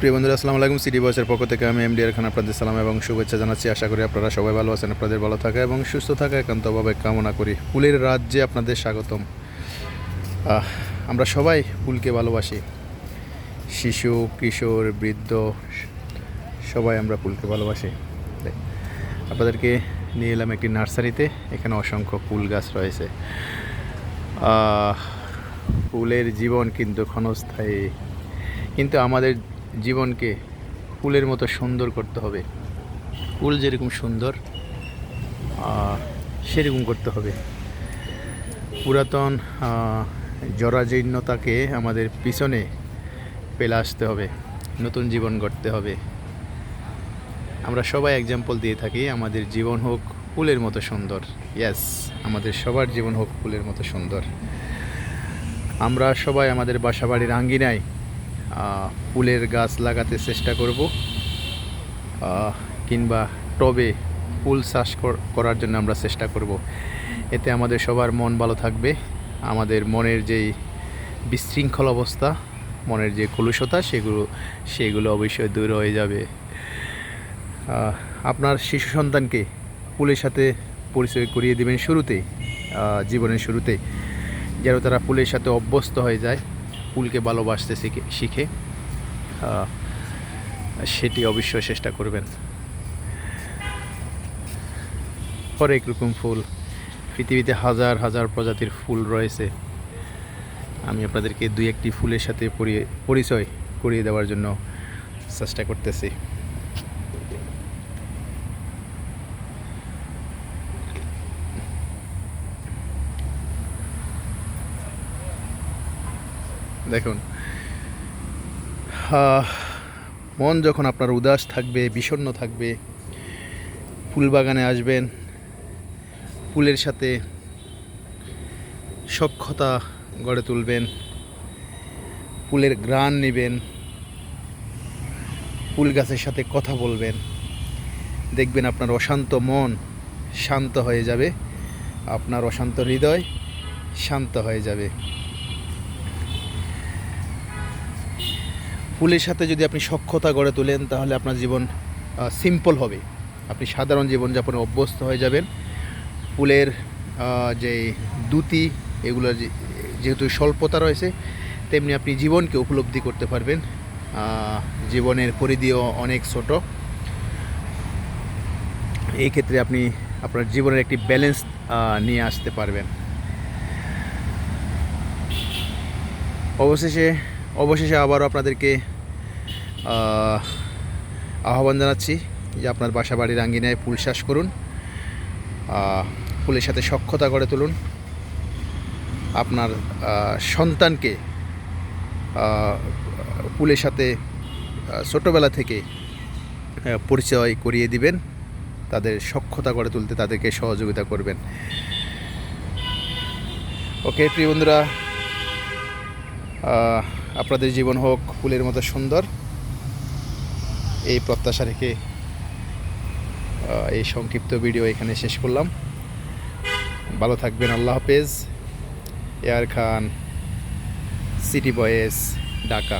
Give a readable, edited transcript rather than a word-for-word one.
প্রিয় বন্ধুরা, আসসালামু আলাইকুম। সিটি বয়েসের পক্ষ থেকে আমি এমডি খান আপনাদের সালাম এবং শুভেচ্ছা জানাচ্ছি। আশা করি আপনারা সবাই ভালো আছেন। আপনাদের ভালো থাকা এবং সুস্থ থাকা একান্তভাবে কামনা করি। ফুলের রাজ্যে আপনাদের স্বাগতম। আমরা সবাই ফুলকে ভালোবাসি। শিশু, কিশোর, বৃদ্ধ সবাই আমরা ফুলকে ভালোবাসি। আপনাদেরকে নিয়ে এলাম একটি নার্সারিতে। এখানে অসংখ্য ফুল গাছ রয়েছে। ফুলের জীবন কিন্তু ক্ষণস্থায়ী, কিন্তু আমাদের জীবনকে ফুলের মতো সুন্দর করতে হবে। ফুল যেরকম সুন্দর সেরকম করতে হবে। পুরাতন জরাজীর্ণতাকে আমাদের পিছনে ফেলে আসতে হবে, নতুন জীবন গড়তে হবে। আমরা সবাই এক্সাম্পল দিয়ে থাকি, আমাদের জীবন হোক ফুলের মতো সুন্দর। ইয়েস, আমাদের সবার জীবন হোক ফুলের মতো সুন্দর। আমরা সবাই আমাদের বাসাবাড়ির আঙ্গিনায় ফুলের গাছ লাগাতে চেষ্টা করব, কিংবা টবে ফুল চাষ করার জন্য আমরা চেষ্টা করব। এতে আমাদের সবার মন ভালো থাকবে। আমাদের মনের যেই বিশৃঙ্খল অবস্থা, মনের যে কলুষতা, সেগুলো অবশ্যই দূর হয়ে যাবে। আপনার শিশু সন্তানকে ফুলের সাথে পরিচয় করিয়ে দেবেন শুরুতেই, জীবনের শুরুতেই, যেন তারা ফুলের সাথে অভ্যস্ত হয়ে যায়, ফুলকে ভালোবাসতে শিখে। সেটি অবশ্যই চেষ্টা করবেন। হরেক রকম ফুল, পৃথিবীতে হাজার হাজার প্রজাতির ফুল রয়েছে। আমি আপনাদেরকে দুই একটি ফুলের সাথে পরিচয় করিয়ে দেওয়ার জন্য চেষ্টা করতেছি। দেখুন, মন যখন আপনার উদাস থাকবে, বিষণ্ণ থাকবে, ফুল বাগানে আসবেন, ফুলের সাথে সখ্যতা গড়ে তুলবেন, ফুলের ঘ্রাণ নেবেন, ফুল গাছের সাথে কথা বলবেন। দেখবেন আপনার অশান্ত মন শান্ত হয়ে যাবে, আপনার অশান্ত হৃদয় শান্ত হয়ে যাবে। ফুলের সাথে যদি আপনি সখ্যতা গড়ে তোলেন, তাহলে আপনার জীবন সিম্পল হবে। আপনি সাধারণ জীবনযাপনে অভ্যস্ত হয়ে যাবেন। ফুলের যে দ্যুতি, এগুলোর যেহেতু স্বল্পতা রয়েছে, তেমনি আপনি জীবনকে উপলব্ধি করতে পারবেন। জীবনের পরিধিও অনেক ছোট। এই ক্ষেত্রে আপনি আপনার জীবনের একটি ব্যালেন্স নিয়ে আসতে পারবেন। অবশেষে আবারও আপনাদেরকে আহ্বান জানাচ্ছি যে আপনার বাসা বাড়ির আঙ্গিনায় ফুল চাষ করুন, ফুলের সাথে সখ্যতা গড়ে তুলুন। আপনার সন্তানকে ফুলের সাথে ছোটোবেলা থেকে পরিচয় করিয়ে দিবেন, তাদের সখ্যতা গড়ে তুলতে তাদেরকে সহযোগিতা করবেন। ওকে প্রিয় বন্ধুরা, আপনাদের জীবন হোক ফুলের মতো সুন্দর, এই প্রত্যাশা রেখে এই সংক্ষিপ্ত ভিডিও এখানে শেষ করলাম। ভালো থাকবেন। আল্লাহ হাফেজ। এয়ার খান, সিটি বয়েস, ঢাকা।